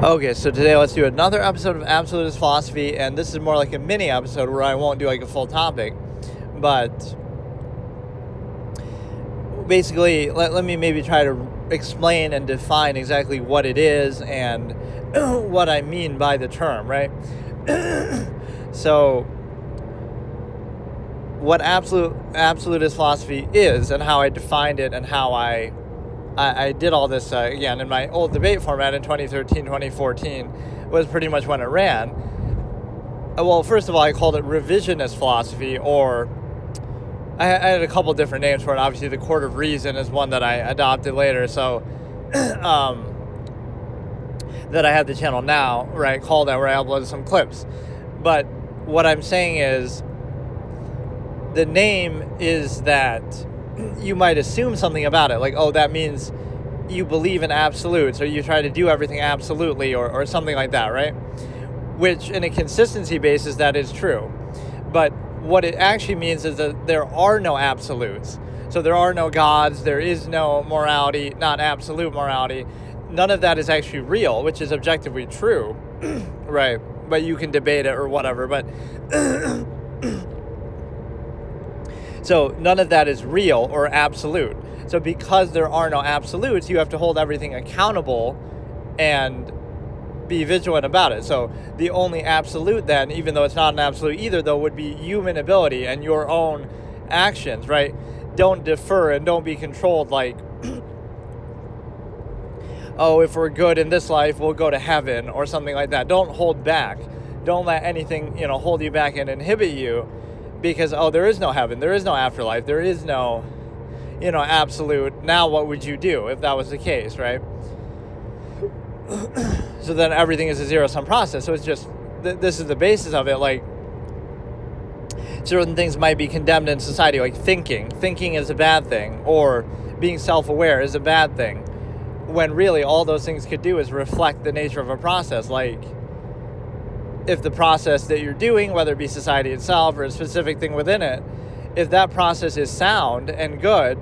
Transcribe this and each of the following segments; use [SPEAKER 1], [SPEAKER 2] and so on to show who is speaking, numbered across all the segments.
[SPEAKER 1] Okay, so today let's do another episode of Absolutist Philosophy, and this is more like a mini episode where I won't do like a full topic, but basically let me maybe try to explain and define exactly what it is and what I mean by the term, right? So what absolutist philosophy is and how I defined it and how I did all this, again, in my old debate format in 2013, 2014, was pretty much when it ran. Well, first of all, I called it revisionist philosophy, or I had a couple different names for it. Obviously, the Court of Reason is one that I adopted later, so that I have the channel now, where I call that, where I uploaded some clips. But what I'm saying is, the name is that you might assume something about it, like, oh, that means you believe in absolutes, or you try to do everything absolutely, or something like that, right? Which, in a consistency basis, that is true. But what it actually means is that there are no absolutes. So there are no gods, there is no morality, not absolute morality. None of that is actually real, which is objectively true, right? But you can debate it or whatever, but so none of that is real or absolute. So because there are no absolutes, you have to hold everything accountable and be vigilant about it. So the only absolute then, even though it's not an absolute either, though, would be human ability and your own actions, right? Don't defer and don't be controlled like, oh, if we're good in this life, we'll go to heaven or something like that. Don't hold back. Don't let anything, hold you back and inhibit you. Because, oh, there is no heaven, there is no afterlife, there is no, absolute. Now what would you do if that was the case, right? So then everything is a zero-sum process. So it's just, this is the basis of it. Like, certain things might be condemned in society, like thinking. Thinking is a bad thing, or being self-aware is a bad thing. When really all those things could do is reflect the nature of a process, like, if the process that you're doing, whether it be society itself or a specific thing within it, if that process is sound and good,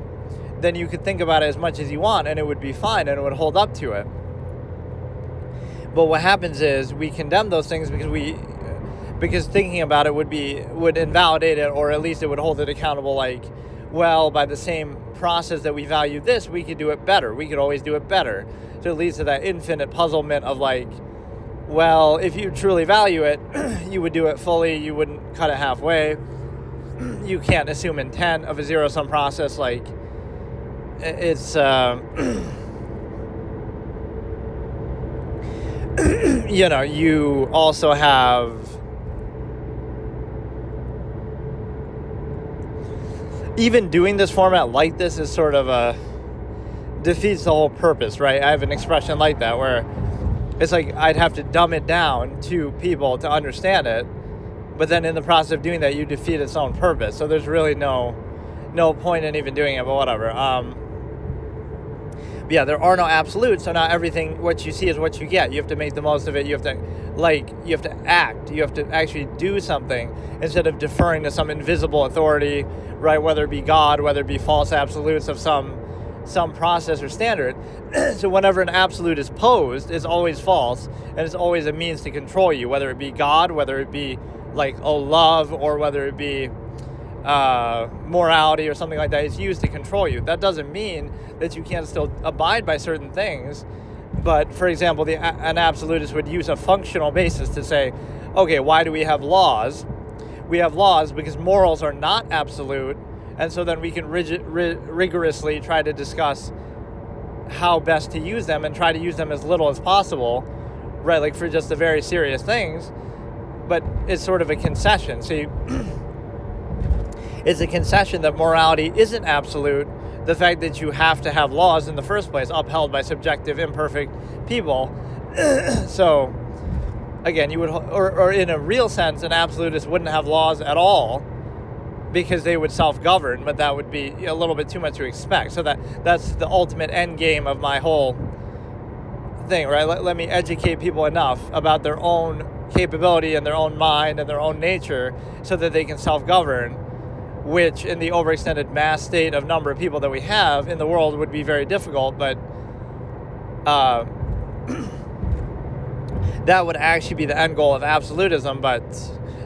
[SPEAKER 1] then you could think about it as much as you want and it would be fine and it would hold up to it. But what happens is we condemn those things because thinking about it would invalidate it, or at least it would hold it accountable, like, well, by the same process that we value this, we could do it better. We could always do it better. So it leads to that infinite puzzlement of like, well, if you truly value it, you would do it fully. You wouldn't cut it halfway. You can't assume intent of a zero-sum process. Like, it's, you also have, even doing this format like this is sort of defeats the whole purpose, right? I have an expression like that where it's like I'd have to dumb it down to people to understand it, but then in the process of doing that, you defeat its own purpose. So there's really no point in even doing it, but whatever. But yeah, there are no absolutes, so not everything, what you see is what you get. You have to make the most of it. You have to act. You have to actually do something instead of deferring to some invisible authority, right? Whether it be God, whether it be false absolutes of some process or standard. So whenever an absolute is posed, it's always false, and it's always a means to control you, whether it be God, whether it be like love, or whether it be morality or something like that. It's used to control you. That doesn't mean that you can't still abide by certain things. But for example, an absolutist would use a functional basis to say, okay, why do we have laws? We have laws because morals are not absolute. And so then we can rigorously try to discuss how best to use them and try to use them as little as possible, right? Like for just the very serious things. But it's sort of a concession. See, it's a concession that morality isn't absolute. The fact that you have to have laws in the first place upheld by subjective, imperfect people. So, again, you would, or in a real sense, an absolutist wouldn't have laws at all, because they would self-govern, but that would be a little bit too much to expect. So that's the ultimate end game of my whole thing, right? Let me educate people enough about their own capability and their own mind and their own nature so that they can self-govern, which in the overextended mass state of number of people that we have in the world would be very difficult, but that would actually be the end goal of absolutism, but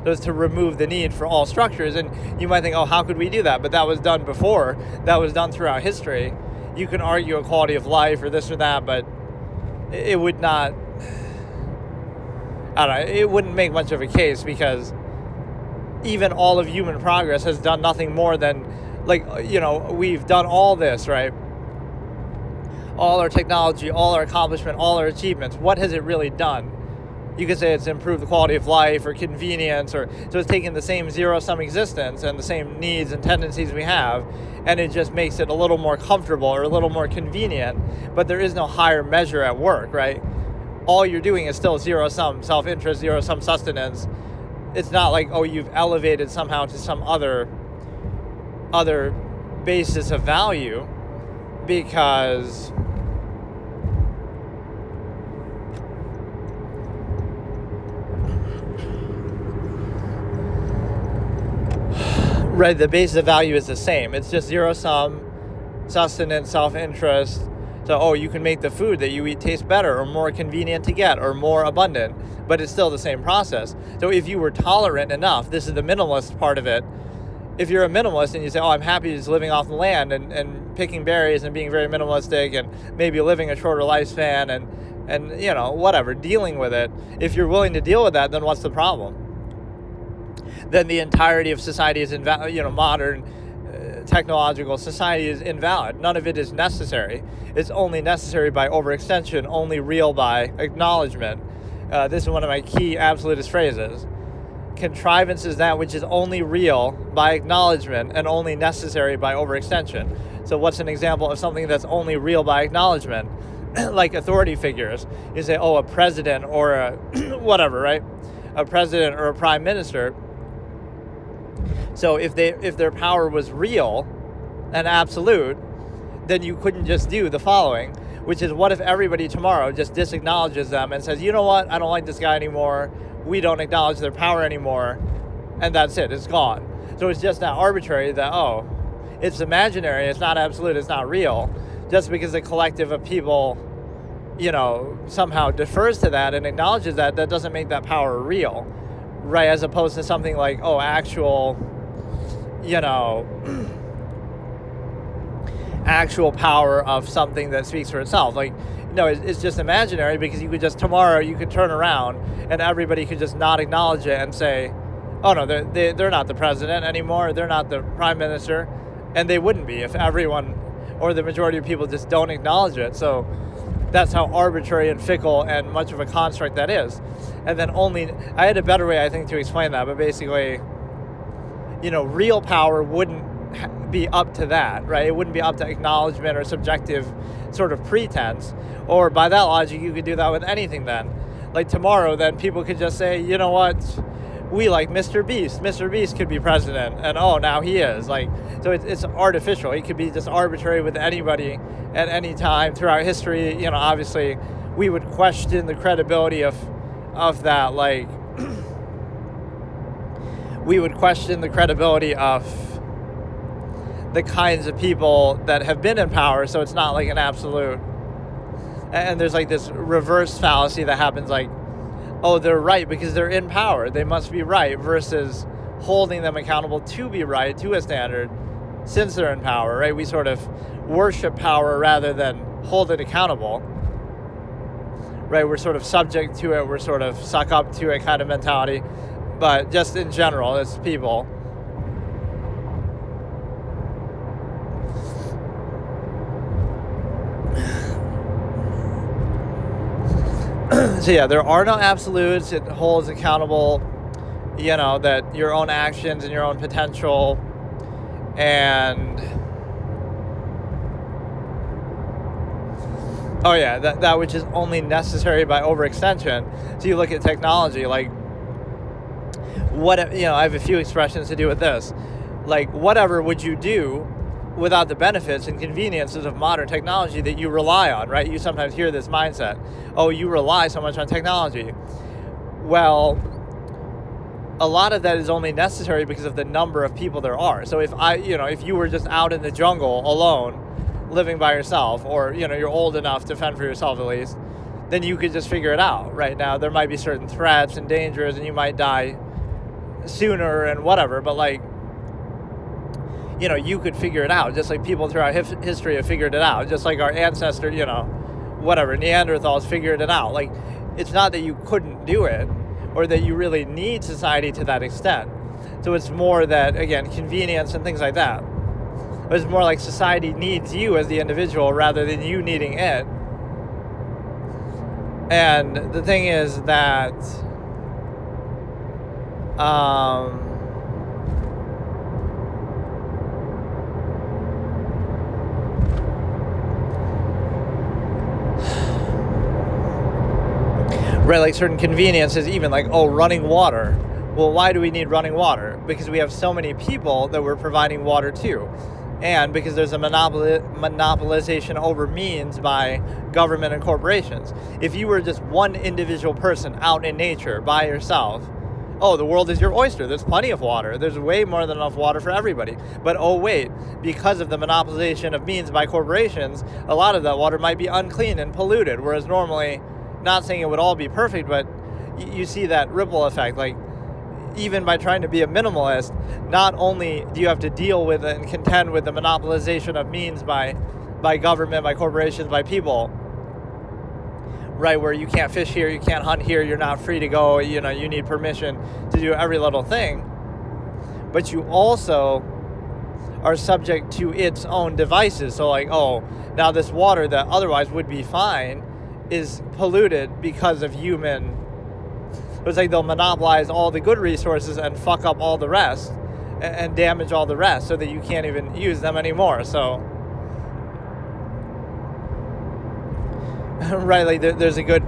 [SPEAKER 1] it was to remove the need for all structures. And you might think, oh, how could we do that? But that was done before. That was done throughout history. You can argue equality of life or this or that, but it would not, I don't know, it wouldn't make much of a case, because even all of human progress has done nothing more than, we've done all this, right? All our technology, all our accomplishment, all our achievements. What has it really done? You could say it's improved the quality of life or convenience, so it's taken the same zero-sum existence and the same needs and tendencies we have, and it just makes it a little more comfortable or a little more convenient, but there is no higher measure at work, right? All you're doing is still zero-sum self-interest, zero-sum sustenance. It's not like, oh, you've elevated somehow to some other basis of value, because right, the basis of value is the same. It's just zero-sum, sustenance, self-interest. So, you can make the food that you eat taste better or more convenient to get or more abundant, but it's still the same process. So if you were tolerant enough, this is the minimalist part of it. If you're a minimalist and you say, I'm happy just living off the land and picking berries and being very minimalistic and maybe living a shorter lifespan and whatever, dealing with it. If you're willing to deal with that, then what's the problem? Then the entirety of society is invalid. Modern technological society is invalid. None of it is necessary. It's only necessary by overextension, only real by acknowledgement. This is one of my key absolutist phrases. Contrivance is that which is only real by acknowledgement and only necessary by overextension. So what's an example of something that's only real by acknowledgement? Like authority figures. You say, a president or a whatever, right? A president or a prime minister. So if their power was real and absolute, then you couldn't just do the following, which is, what if everybody tomorrow just disacknowledges them and says, you know what, I don't like this guy anymore, we don't acknowledge their power anymore, and that's it, it's gone. So it's just not arbitrary that, it's imaginary, it's not absolute, it's not real, just because a collective of people, somehow defers to that and acknowledges that doesn't make that power real, right? As opposed to something like, actual power of something that speaks for itself. It's just imaginary, because tomorrow you could turn around and everybody could just not acknowledge it and say, oh no, they're not the president anymore, they're not the prime minister, and they wouldn't be if everyone or the majority of people just don't acknowledge it. So that's how arbitrary and fickle and much of a construct that is. And then I had a better way, I think, to explain that, but basically, real power wouldn't be up to that, right? It wouldn't be up to acknowledgement or subjective sort of pretense. Or by that logic, you could do that with anything then. Like tomorrow, then people could just say, you know what, we like Mr. Beast. Mr. Beast could be president, and now he is. So it's artificial. It could be just arbitrary with anybody at any time throughout history. Obviously, we would question the credibility of that. We would question the credibility of the kinds of people that have been in power, so it's not like an absolute. And there's this reverse fallacy that happens, they're right because they're in power, they must be right, versus holding them accountable to be right, to a standard, since they're in power, right? We sort of worship power rather than hold it accountable, right? We're sort of subject to it, we're sort of suck up to it kind of mentality, but just in general, as people. So yeah, there are no absolutes. It holds accountable, that your own actions and your own potential, and that which is only necessary by overextension. So you look at technology, I have a few expressions to do with this. Whatever would you do without the benefits and conveniences of modern technology that you rely on, right? You sometimes hear this mindset, you rely so much on technology. Well, a lot of that is only necessary because of the number of people there are. So if you were just out in the jungle alone, living by yourself, or, you're old enough to fend for yourself at least, then you could just figure it out. Right now, there might be certain threats and dangers, and you might die sooner and whatever, but like, you know, you could figure it out, just like people throughout history have figured it out, just like our ancestor, you know, whatever, Neanderthals figured it out. Like, it's not that you couldn't do it, or that you really need society to that extent. So it's more that, again, convenience and things like that. It's more like society needs you as the individual rather than you needing it. And the thing is that right, like certain conveniences, even like, oh, running water. Well, why do we need running water? Because we have so many people that we're providing water to. And because there's a monopolization over means by government and corporations. If you were just one individual person out in nature by yourself, oh, the world is your oyster. There's plenty of water. There's way more than enough water for everybody. But oh wait, because of the monopolization of means by corporations, a lot of that water might be unclean and polluted. Whereas normally, not saying it would all be perfect, but you see that ripple effect. Like, even by trying to be a minimalist, not only do you have to deal with and contend with the monopolization of means by government, by corporations, by people, right, where you can't fish here, you can't hunt here, you're not free to go, you know, you need permission to do every little thing, but you also are subject to its own devices. So like, oh, now this water that otherwise would be fine is polluted because of human. It's like they'll monopolize all the good resources and fuck up all the rest and damage all the rest so that you can't even use them anymore. So, right, like there's a good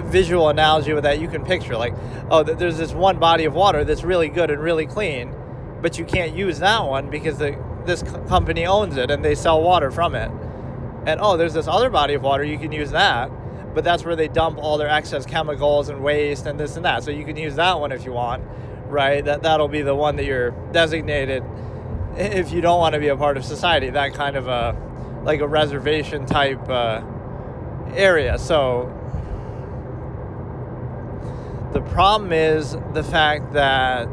[SPEAKER 1] visual analogy with that you can picture. Like, oh, there's this one body of water that's really good and really clean, but you can't use that one because this company owns it and they sell water from it. And oh, there's this other body of water, you can use that. But that's where they dump all their excess chemicals and waste and this and that. So you can use that one if you want, right? That'll be the one that you're designated if you don't want to be a part of society. That kind of a reservation type area. So the problem is the fact that,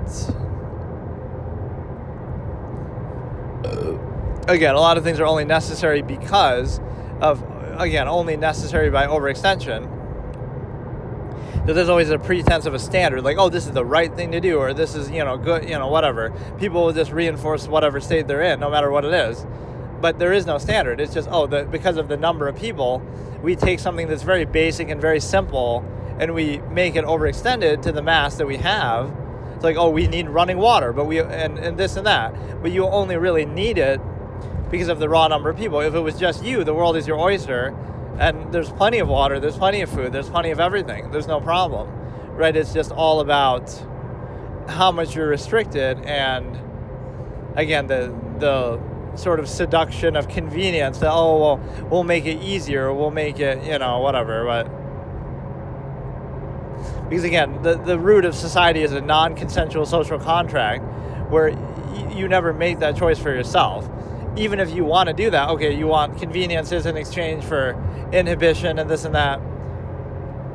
[SPEAKER 1] again, a lot of things are only necessary because of, again, only necessary by overextension. So there's always a pretense of a standard, like, oh, this is the right thing to do, or this is, you know, good, you know, whatever. People will just reinforce whatever state they're in, no matter what it is. But there is no standard. It's just, because of the number of people, we take something that's very basic and very simple, and we make it overextended to the mass that we have. It's like, oh, we need running water, but and this and that. But you only really need it because of the raw number of people. If it was just you, the world is your oyster, and there's plenty of water, there's plenty of food, there's plenty of everything. There's no problem, right? It's just all about how much you're restricted, and again, the sort of seduction of convenience that, oh, well, we'll make it easier, we'll make it, you know, whatever. But because again, the root of society is a non-consensual social contract where you never make that choice for yourself. Even if you want to do that, okay, you want conveniences in exchange for inhibition and this and that.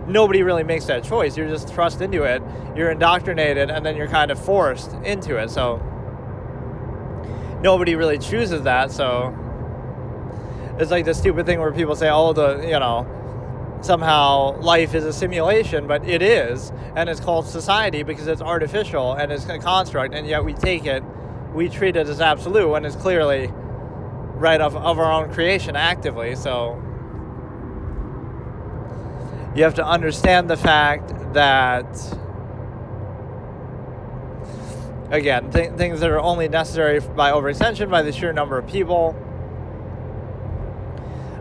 [SPEAKER 1] Nobody really makes that choice. You're just thrust into it. You're indoctrinated, and then you're kind of forced into it. So nobody really chooses that. So it's like the stupid thing where people say, oh, somehow life is a simulation, but it is, and it's called society because it's artificial and it's a construct, and yet we take it, we treat it as absolute when it's clearly right of our own creation actively. So you have to understand the fact that, again, things that are only necessary by overextension, by the sheer number of people,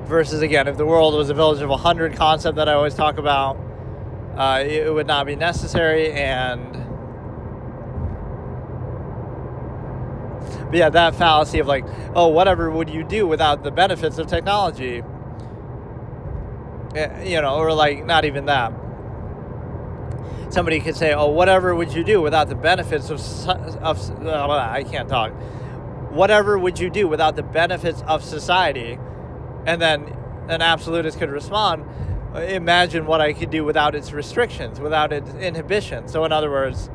[SPEAKER 1] versus, again, if the world was a village of 100 concept that I always talk about, it would not be necessary. But yeah, that fallacy of like, oh, whatever would you do without the benefits of technology? You know, or like, not even that. Somebody could say, oh, whatever would you do without the benefits of I can't talk. Whatever would you do without the benefits of society? And then an absolutist could respond, imagine what I could do without its restrictions, without its inhibition. So in other words,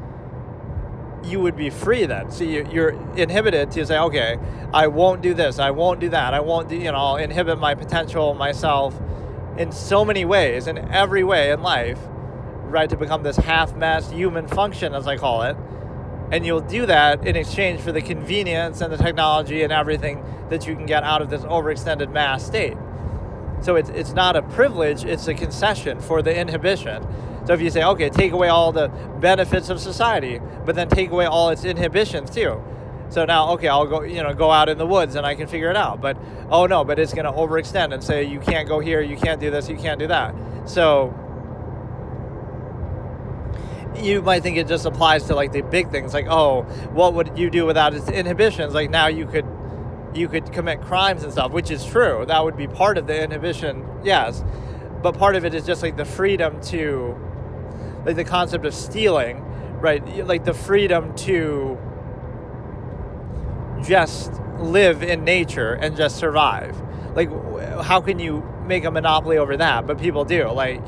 [SPEAKER 1] you would be free then. So you're inhibited to say, okay, I won't do this, I won't do that, I won't do, I'll inhibit my potential, myself, in so many ways, in every way in life, right, to become this half-mast human function, as I call it. And you'll do that in exchange for the convenience and the technology and everything that you can get out of this overextended mass state. So it's not a privilege, it's a concession for the inhibition. So if you say, okay, take away all the benefits of society, but then take away all its inhibitions too. So now, okay, I'll go out in the woods and I can figure it out. But, oh no, but it's going to overextend and say, you can't go here, you can't do this, you can't do that. So you might think it just applies to like the big things, like, oh, what would you do without its inhibitions? Like now you could commit crimes and stuff, which is true. That would be part of the inhibition, yes. But part of it is just like the freedom to, like the concept of stealing, right? Like the freedom to just live in nature and just survive. Like, how can you make a monopoly over that? But people do. Like,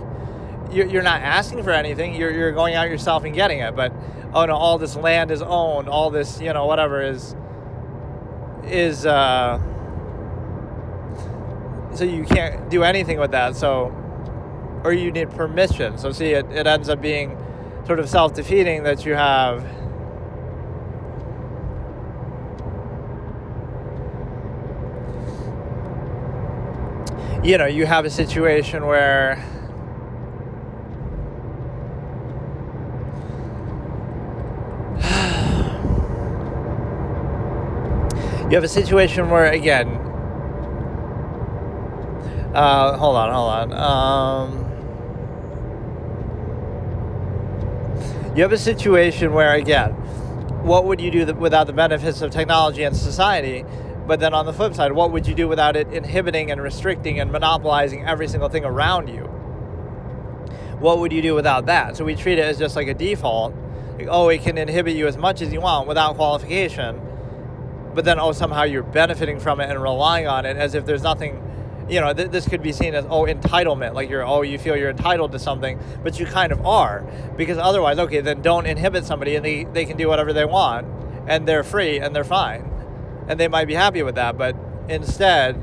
[SPEAKER 1] you're not asking for anything. You're going out yourself and getting it. But, oh no, all this land is owned. All this, whatever is so you can't do anything with that. So, or you need permission. So see, it ends up being sort of self-defeating that you have you have a situation where again, hold on. You have a situation where, again, what would you do without the benefits of technology and society? But then on the flip side, what would you do without it inhibiting and restricting and monopolizing every single thing around you? What would you do without that? So we treat it as just like a default. Like, oh, it can inhibit you as much as you want without qualification. But then, oh, somehow you're benefiting from it and relying on it as if there's nothing, this could be seen as, entitlement. Like you feel you're entitled to something, but you kind of are. Because otherwise, okay, then don't inhibit somebody and they can do whatever they want and they're free and they're fine. And they might be happy with that, but instead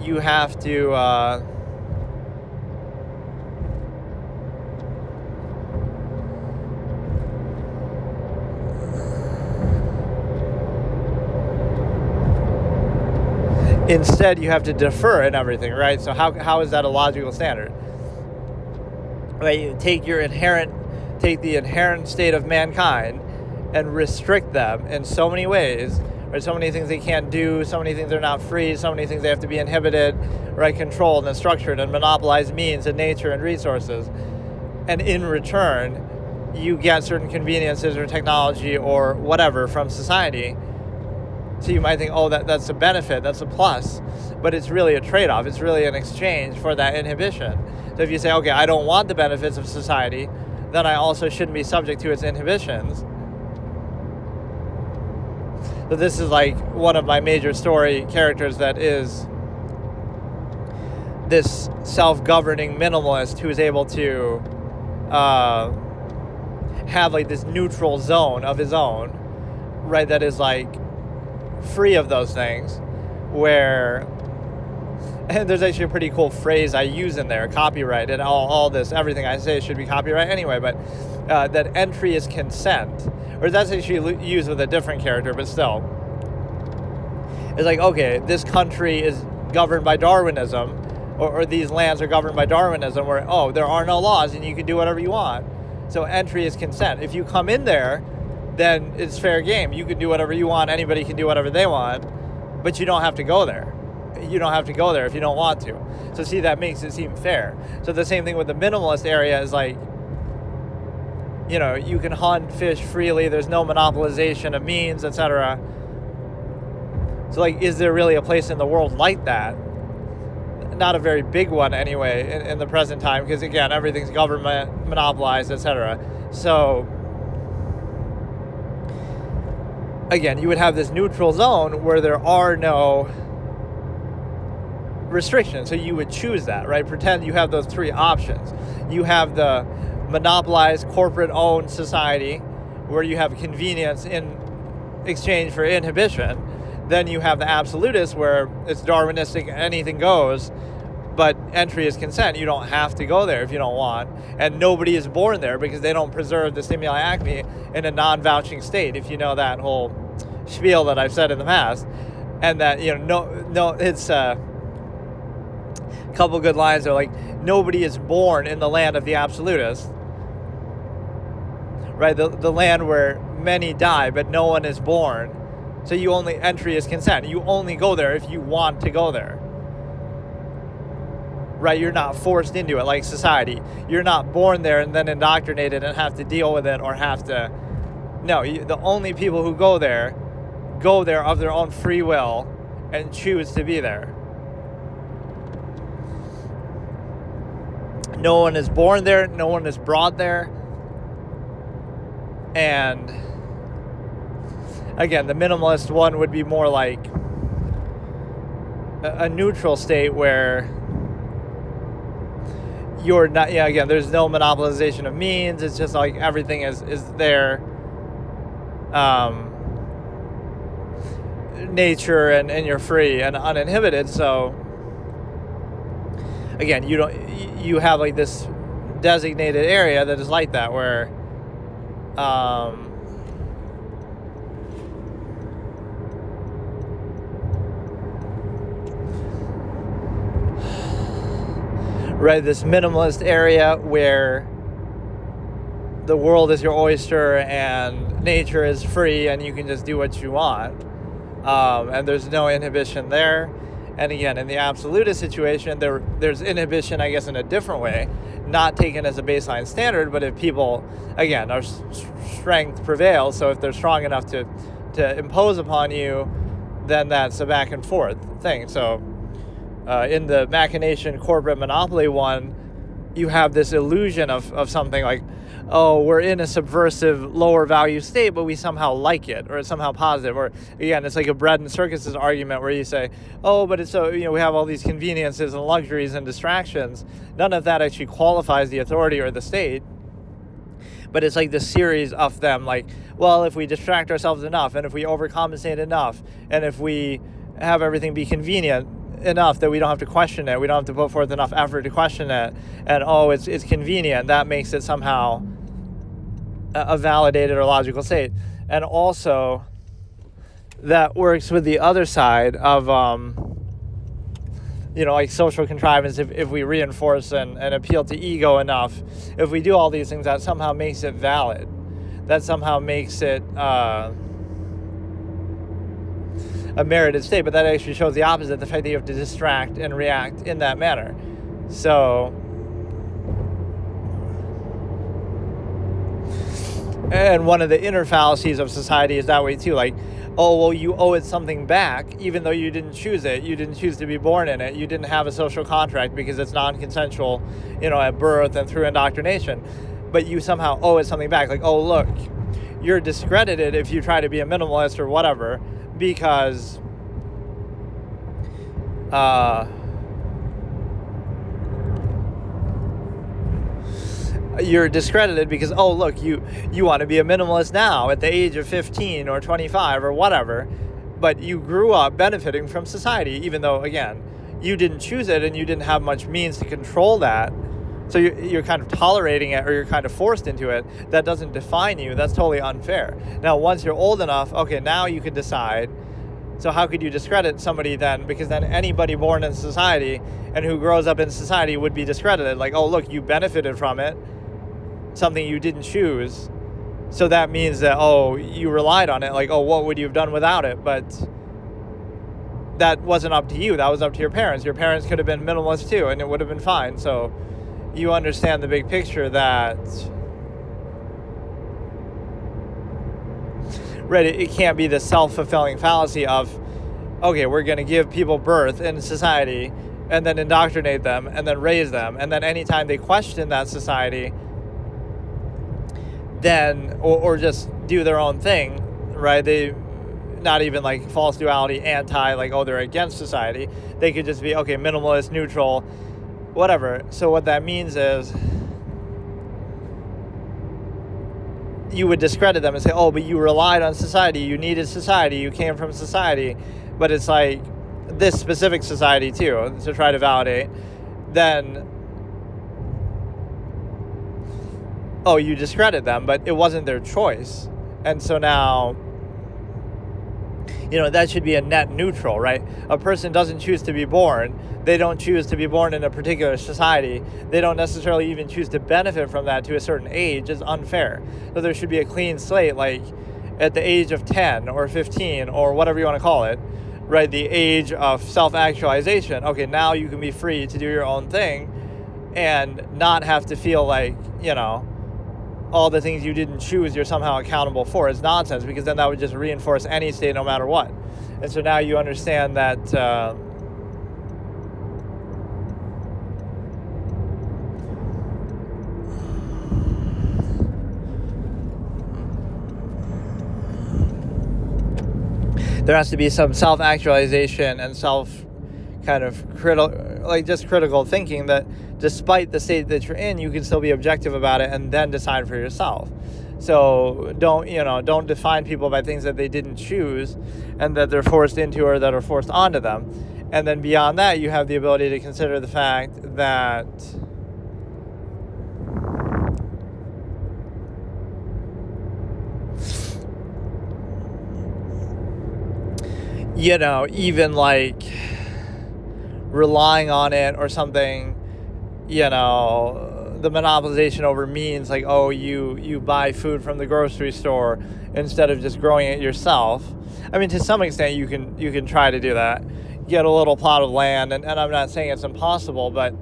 [SPEAKER 1] you have to defer in everything, right? So how is that a logical standard? Right, you take the inherent state of mankind and restrict them in so many ways, right? So many things they can't do, so many things they're not free, so many things they have to be inhibited, right? Controlled and structured and monopolized means and nature and resources. And in return, you get certain conveniences or technology or whatever from society. So you might think, oh, that's a benefit, that's a plus, but it's really a trade-off. It's really an exchange for that inhibition. So if you say, okay, I don't want the benefits of society, then I also shouldn't be subject to its inhibitions. So this is like one of my major story characters that is this self-governing minimalist who is able to have like this neutral zone of his own, right, that is like free of those things, where, and there's actually a pretty cool phrase I use in there, copyright, and all this, everything I say should be copyright anyway, but that entry is consent, or that's actually used with a different character, but still. It's like, okay, this country is governed by Darwinism, or these lands are governed by Darwinism, where, oh, there are no laws and you can do whatever you want. So entry is consent. If you come in there, then it's fair game. You can do whatever you want. Anybody can do whatever they want, but you don't have to go there. You don't have to go there if you don't want to. So see, that makes it seem fair. So the same thing with the minimalist area is like, you can hunt, fish freely. There's no monopolization of means, etc. So like, is there really a place in the world like that? Not a very big one anyway in the present time, because again, everything's government monopolized, etc. So again, you would have this neutral zone where there are no restriction. So you would choose that, right? Pretend you have those three options. You have the monopolized, corporate-owned society where you have convenience in exchange for inhibition. Then you have the absolutist where it's Darwinistic, anything goes, but entry is consent. You don't have to go there if you don't want. And nobody is born there because they don't preserve the stimuli acme in a non-vouching state, if you know that whole spiel that I've said in the past. And that, it's a couple good lines are like, nobody is born in the land of the absolutist, right? The land where many die, but no one is born. So you only, entry is consent. You only go there if you want to go there. Right? You're not forced into it like society. You're not born there and then indoctrinated and have to deal with it or have to... No, the only people who go there of their own free will and choose to be there. No one is born there. No one is brought there. And again, the minimalist one would be more like a neutral state where you're not, again, there's no monopolization of means. It's just like everything is there. Nature and you're free and uninhibited. So again, you have like this designated area that is like that where right, this minimalist area where the world is your oyster and nature is free and you can just do what you want, and there's no inhibition there. And again, in the absolutist situation, there's inhibition, I guess, in a different way, not taken as a baseline standard, but if people, again, our strength prevails, so if they're strong enough to impose upon you, then that's a back and forth thing. So in the machination corporate monopoly one, you have this illusion of something like, oh, we're in a subversive lower value state, but we somehow like it, or it's somehow positive. Or again, it's like a bread and circuses argument where you say, oh, but it's so, we have all these conveniences and luxuries and distractions. None of that actually qualifies the authority or the state. But it's like this series of them, like, well, if we distract ourselves enough, and if we overcompensate enough, and if we have everything be convenient enough that we don't have to question it, we don't have to put forth enough effort to question it, and oh, it's convenient, that makes it somehow a validated or logical state. And also that works with the other side of like social contrivance. If we reinforce and appeal to ego enough, if we do all these things, that somehow makes it valid, that somehow makes it a merited state. But that actually shows the opposite, the fact that you have to distract and react in that manner. So, and one of the inner fallacies of society is that way too, like, oh, well, you owe it something back, even though you didn't choose it. You didn't choose to be born in it. You didn't have a social contract because it's non-consensual, at birth and through indoctrination. But you somehow owe it something back. Like, oh, look, you're discredited if you try to be a minimalist or whatever, because you're discredited because, oh, look, you want to be a minimalist now at the age of 15 or 25 or whatever, but you grew up benefiting from society, even though, again, you didn't choose it and you didn't have much means to control that. So you're kind of tolerating it, or you're kind of forced into it. That doesn't define you. That's totally unfair. Now, once you're old enough, okay, now you can decide. So how could you discredit somebody then? Because then anybody born in society and who grows up in society would be discredited. Like, oh, look, you benefited from it, something you didn't choose. So that means that, oh, you relied on it. Like, oh, what would you have done without it? But that wasn't up to you. That was up to your parents. Your parents could have been minimalist too, and it would have been fine. So you understand the big picture that, right, it can't be the self-fulfilling fallacy of, okay, we're going to give people birth in society and then indoctrinate them and then raise them. And then anytime they question that society, then, or just do their own thing, right, not even like false duality, anti, like, oh, they're against society. They could just be, okay, minimalist, neutral, whatever. So what that means is you would discredit them and say, oh, but you relied on society, you needed society, you came from society. But it's like this specific society too, to try to validate. Then, oh, you discredit them, but it wasn't their choice. And so now, that should be a net neutral, right? A person doesn't choose to be born. They don't choose to be born in a particular society. They don't necessarily even choose to benefit from that to a certain age. It's unfair. So there should be a clean slate, like at the age of 10 or 15 or whatever you want to call it, right? The age of self-actualization. Okay, now you can be free to do your own thing and not have to feel like, all the things you didn't choose you're somehow accountable for. Is nonsense, because then that would just reinforce any state no matter what. And so now you understand that there has to be some self-actualization and critical thinking, that despite the state that you're in, you can still be objective about it and then decide for yourself. So don't define people by things that they didn't choose and that they're forced into or that are forced onto them. And then beyond that, you have the ability to consider the fact that even like relying on it or something, the monopolization over means, like, oh, you buy food from the grocery store instead of just growing it yourself. I mean, to some extent you can try to do that, get a little plot of land, and I'm not saying it's impossible, but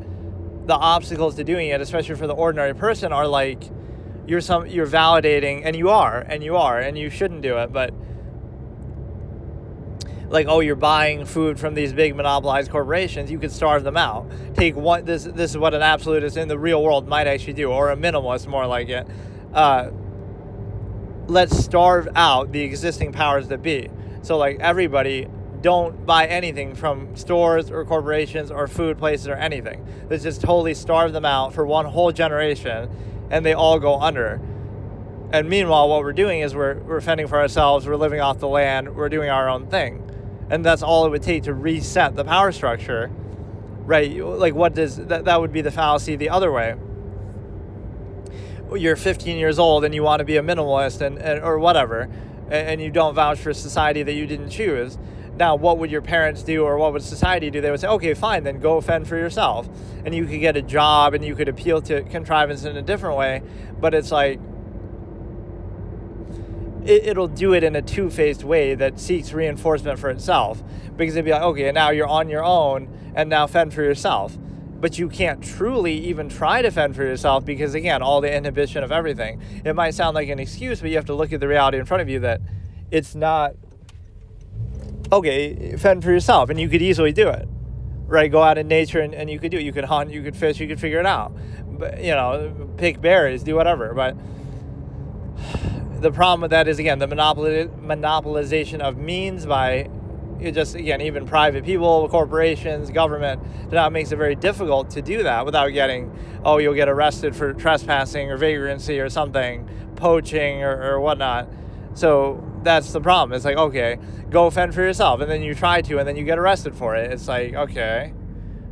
[SPEAKER 1] the obstacles to doing it, especially for the ordinary person, are like you're validating, and you shouldn't do it, but like, oh, you're buying food from these big monopolized corporations, you could starve them out. Take one, this is what an absolutist in the real world might actually do, or a minimalist more like it. Let's starve out the existing powers that be. So like, everybody, don't buy anything from stores or corporations or food places or anything. Let's just totally starve them out for one whole generation, and they all go under. And meanwhile, what we're doing is we're fending for ourselves, we're living off the land, we're doing our own thing. And that's all it would take to reset the power structure, right? Like, what does that would be the fallacy the other way. You're 15 years old and you want to be a minimalist and or whatever, and you don't vouch for a society that you didn't choose. Now, what would your parents do, or what would society do? They would say, okay, fine, then go fend for yourself. And you could get a job and you could appeal to contrivance in a different way, but it's like, it'll do it in a two-faced way that seeks reinforcement for itself, because it'd be like, okay, now you're on your own and now fend for yourself. But you can't truly even try to fend for yourself because, again, all the inhibition of everything. It might sound like an excuse, but you have to look at the reality in front of you that it's not, okay, fend for yourself, and you could easily do it, right? Go out in nature and you could do it. You could hunt, you could fish, you could figure it out. But, pick berries, do whatever. But the problem with that is, again, the monopolization of means by even private people, corporations, government. That makes it very difficult to do that without getting, you'll get arrested for trespassing or vagrancy or something, poaching or whatnot. So that's the problem. It's like, okay, go fend for yourself, and then you try to, and then you get arrested for it. It's like, okay,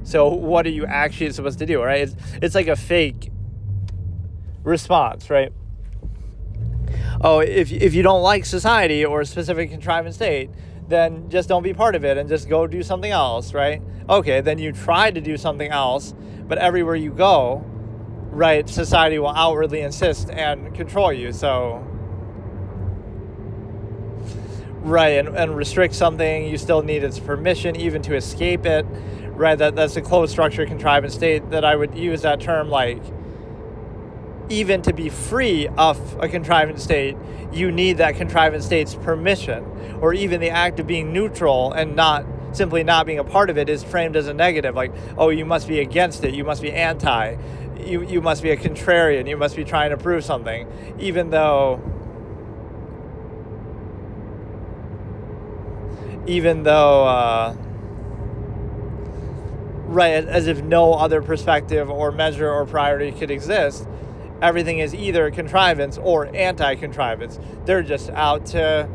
[SPEAKER 1] so what are you actually supposed to do, right? It's like a fake response, right? Oh, if you don't like society or a specific contrivance state, then just don't be part of it and just go do something else, right? Okay, then you try to do something else, but everywhere you go, right, society will outwardly insist and control you. So, right, and restrict something, you still need its permission even to escape it, right? That's a closed structure contrivance state that I would use that term, like, even to be free of a contrivance state, you need that contrivance state's permission, or even the act of being neutral and not being a part of it is framed as a negative, like, oh, you must be against it, you must be anti, you must be a contrarian, you must be trying to prove something, even though even though, right, as if no other perspective or measure or priority could exist. Everything is either contrivance or anti-contrivance. They're just out to,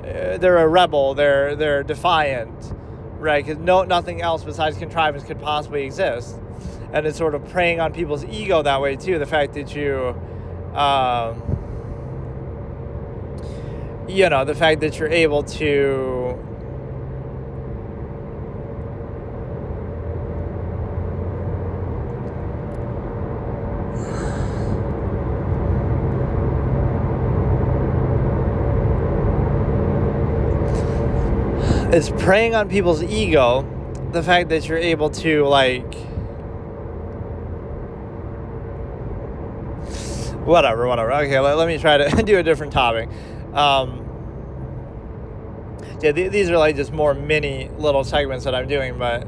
[SPEAKER 1] they're a rebel, they're defiant, right? Because nothing else besides contrivance could possibly exist. And it's sort of preying on people's ego that way too. The fact that the fact that you're able to it's preying on people's ego, the fact that you're able to, like, whatever. Okay, let me try to do a different topic. These are like just more mini little segments that I'm doing, but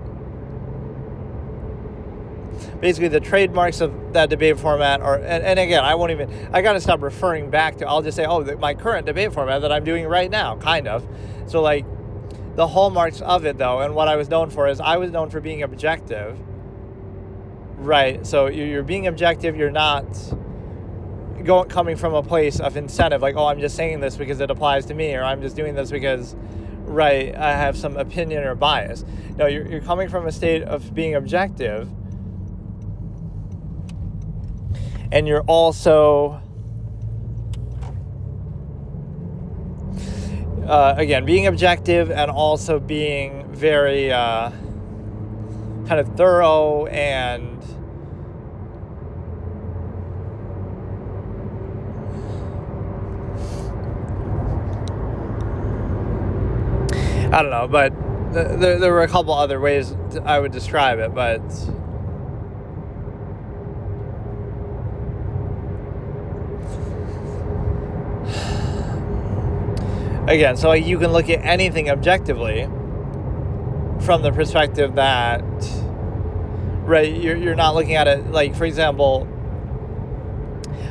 [SPEAKER 1] basically the trademarks of that debate format are, and again, I gotta stop referring back to, I'll just say, my current debate format that I'm doing right now, kind of. So, like, the hallmarks of it, though, and what I was known for is I was known for being objective, right? So you're being objective, you're not coming from a place of incentive, like, I'm just saying this because it applies to me, or I'm just doing this because, right, I have some opinion or bias. No, you're coming from a state of being objective, and you're also, again, being objective and also being very kind of thorough and I don't know, but there were a couple other ways I would describe it, but again, so you can look at anything objectively from the perspective that, right, you're not looking at it, like, for example,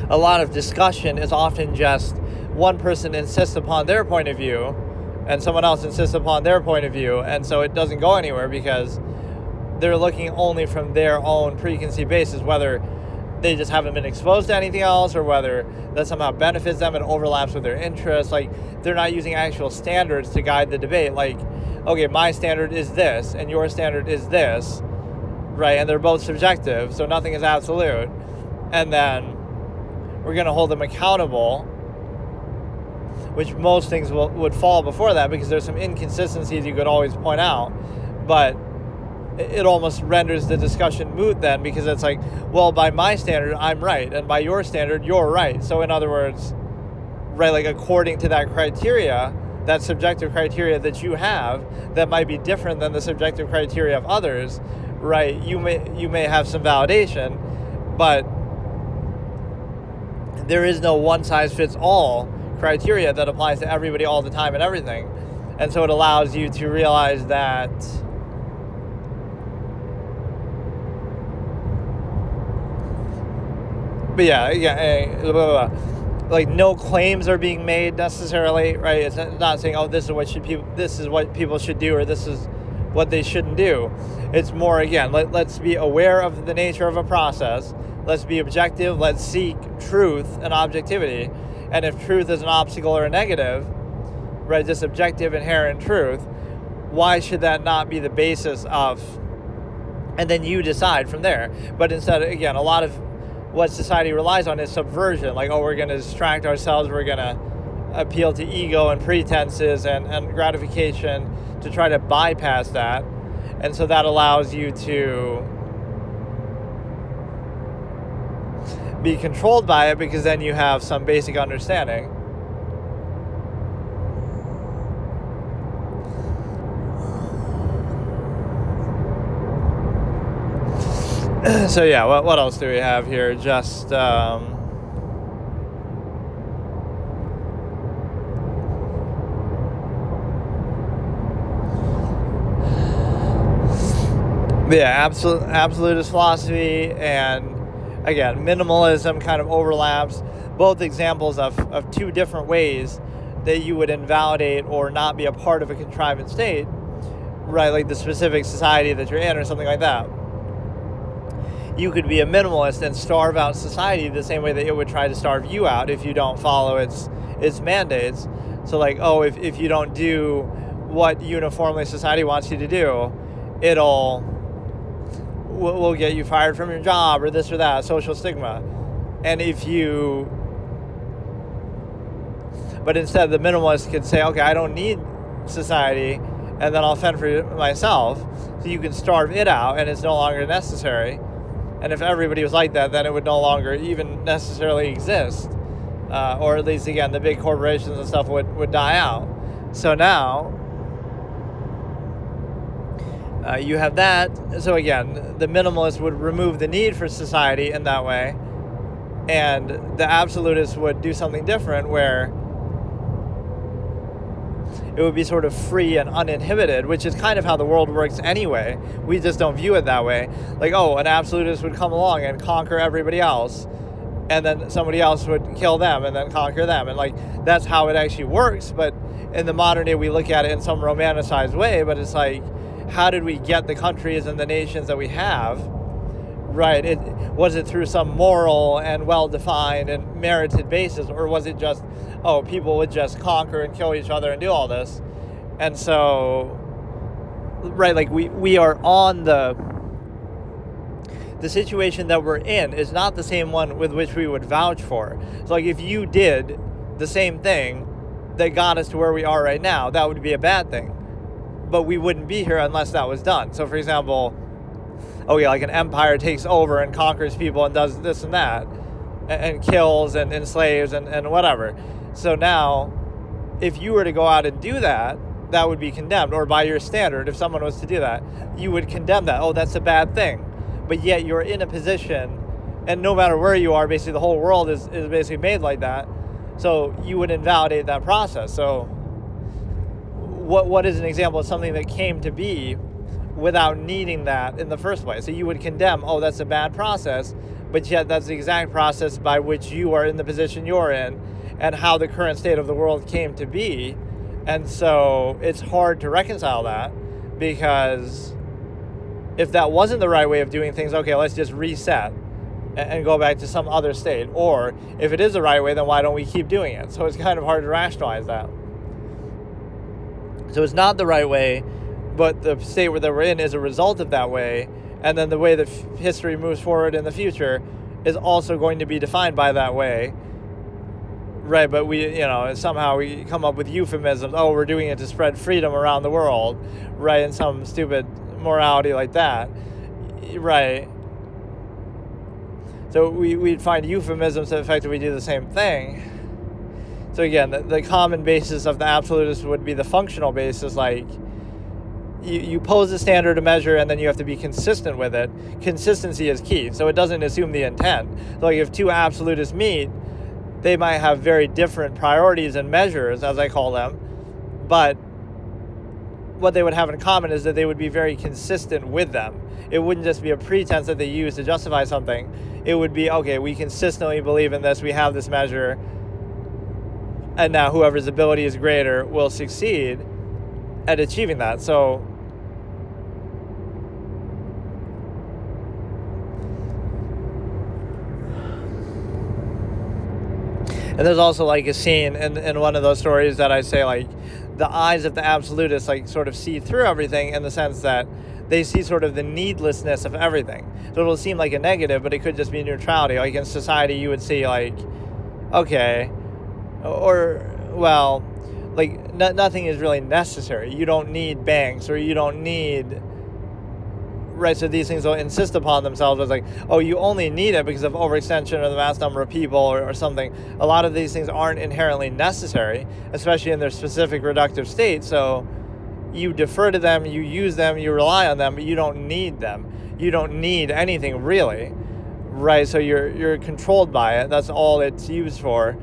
[SPEAKER 1] a lot of discussion is often just one person insists upon their point of view and someone else insists upon their point of view, and so it doesn't go anywhere because they're looking only from their own preconceived basis, whether they just haven't been exposed to anything else or whether that somehow benefits them and overlaps with their interests. Like, they're not using actual standards to guide the debate. Like, okay, my standard is this and your standard is this, right? And they're both subjective, so nothing is absolute. And then we're going to hold them accountable, which most things would fall before that because there's some inconsistencies you could always point out. But it almost renders the discussion moot then, because it's like, well, by my standard, I'm right, and by your standard, you're right. So in other words, right, like, according to that criteria, that subjective criteria that you have, that might be different than the subjective criteria of others, right? You may have some validation, but there is no one-size-fits-all criteria that applies to everybody all the time and everything. And so it allows you to realize that like, no claims are being made necessarily, right? It's not saying, this is what people should do, or this is what they shouldn't do. It's more, again, let's be aware of the nature of a process. Let's be objective. Let's seek truth and objectivity. And if truth is an obstacle or a negative, right, just objective inherent truth, why should that not be the basis of, and then you decide from there. But instead, again, a lot of what society relies on is subversion. Like, we're going to distract ourselves, we're going to appeal to ego and pretenses and gratification to try to bypass that. And so that allows you to be controlled by it, because then you have some basic understanding. So yeah, what else do we have here? Just absolutist philosophy, and again, minimalism kind of overlaps. Both examples of two different ways that you would invalidate or not be a part of a contrivance state, right? Like the specific society that you're in or something like that. You could be a minimalist and starve out society the same way that it would try to starve you out if you don't follow its mandates. So like, oh, if you don't do what uniformly society wants you to do, will get you fired from your job or this or that, social stigma. And but instead the minimalist could say, okay, I don't need society, and then I'll fend for myself. So you can starve it out and it's no longer necessary. And if everybody was like that, then it would no longer even necessarily exist. Or at least, again, the big corporations and stuff would die out. So now, you have that. So again, the minimalist would remove the need for society in that way. And the absolutist would do something different where it would be sort of free and uninhibited, which is kind of how the world works anyway. We just don't view it that way. Like, oh, an absolutist would come along and conquer everybody else, and then somebody else would kill them and then conquer them. And like, that's how it actually works. But in the modern day, we look at it in some romanticized way, but it's like, how did we get the countries and the nations that we have? Right? Was it through some moral and well-defined and merited basis, or was it just, oh, people would just conquer and kill each other and do all this? And so, right, like we are on the situation that we're in is not the same one with which we would vouch for. So like if you did the same thing that got us to where we are right now, that would be a bad thing. But we wouldn't be here unless that was done. So for example, oh yeah, like an empire takes over and conquers people and does this and that and kills and enslaves and whatever. So now, if you were to go out and do that, that would be condemned. Or by your standard, if someone was to do that, you would condemn that. Oh, that's a bad thing. But yet you're in a position, and no matter where you are, basically the whole world is basically made like that. So you would invalidate that process. So what is an example of something that came to be without needing that in the first place? So you would condemn, oh, that's a bad process, but yet that's the exact process by which you are in the position you're in and how the current state of the world came to be. And so it's hard to reconcile that, because if that wasn't the right way of doing things, okay, let's just reset and go back to some other state. Or if it is the right way, then why don't we keep doing it? So it's kind of hard to rationalize that. So it's not the right way, but the state that we're in is a result of that way. And then the way that history moves forward in the future is also going to be defined by that way. Right, but somehow we come up with euphemisms. Oh, we're doing it to spread freedom around the world, right? And some stupid morality like that, right? So we'd find euphemisms that effectively do the same thing. So again, the common basis of the absolutist would be the functional basis, like you pose a standard to measure and then you have to be consistent with it. Consistency is key, so it doesn't assume the intent. So like if two absolutists meet, they might have very different priorities and measures, as I call them, but what they would have in common is that they would be very consistent with them. It wouldn't just be a pretense that they use to justify something. It would be, okay, we consistently believe in this, we have this measure, and now whoever's ability is greater will succeed at achieving that. So and there's also like a scene in one of those stories that I say, like, the eyes of the absolutists like sort of see through everything, in the sense that they see sort of the needlessness of everything. So it'll seem like a negative, but it could just be neutrality. Like in society, you would see like, okay, or, well, like nothing is really necessary. You don't need banks, or you don't need, right? So these things will insist upon themselves as like, oh, you only need it because of overextension or the mass number of people or something. A lot of these things aren't inherently necessary, especially in their specific reductive state. So you defer to them, you use them, you rely on them, but you don't need them. You don't need anything really, right? So you're controlled by it. That's all it's used for.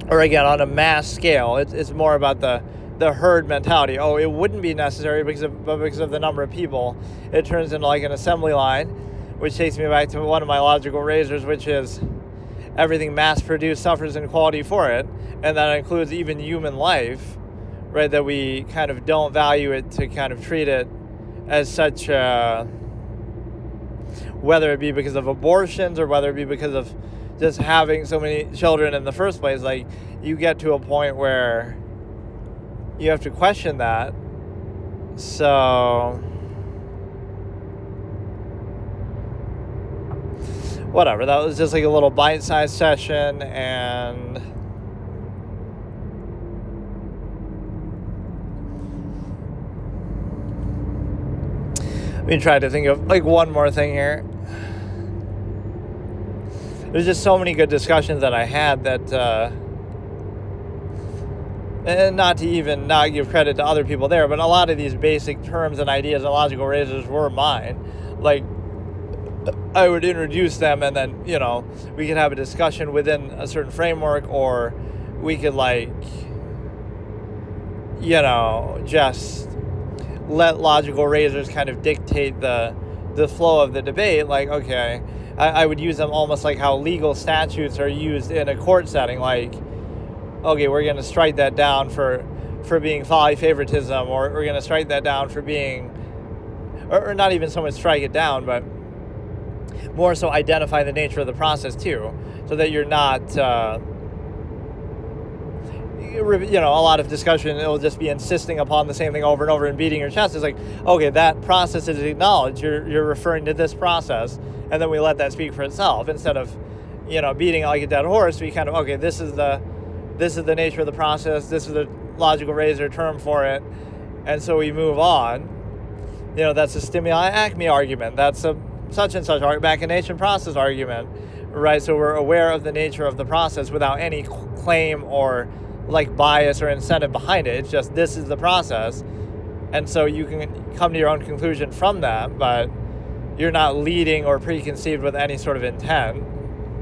[SPEAKER 1] Or again, on a mass scale, it's more about the herd mentality. Oh, it wouldn't be necessary because of the number of people. It turns into like an assembly line, which takes me back to one of my logical razors, which is, everything mass-produced suffers inequality for it, and that includes even human life, right? That we kind of don't value it to kind of treat it as such, whether it be because of abortions or whether it be because of just having so many children in the first place. Like, you get to a point where you have to question that. So whatever, that was just like a little bite-sized session, and let me try to think of like one more thing here. There's just so many good discussions that I had that, and not to even not give credit to other people there, but a lot of these basic terms and ideas and logical razors were mine. Like, I would introduce them, and then, we could have a discussion within a certain framework, or we could, just let logical razors kind of dictate the flow of the debate. Like, okay, I would use them almost like how legal statutes are used in a court setting. Like, okay, we're going to strike that down for being folly favoritism, or we're going to strike that down for being, or not even so much strike it down, but more so identify the nature of the process too, so that you're not, a lot of discussion, it'll just be insisting upon the same thing over and over and beating your chest. It's like, okay, that process is acknowledged, you're referring to this process, and then we let that speak for itself, instead of, beating it like a dead horse. We kind of, okay, this is the nature of the process, this is the logical razor term for it, and so we move on. That's a stimuli acme argument, that's a such and such machination process argument, right? So we're aware of the nature of the process without any claim or like bias or incentive behind it. It's just, this is the process, and so you can come to your own conclusion from that, but you're not leading or preconceived with any sort of intent.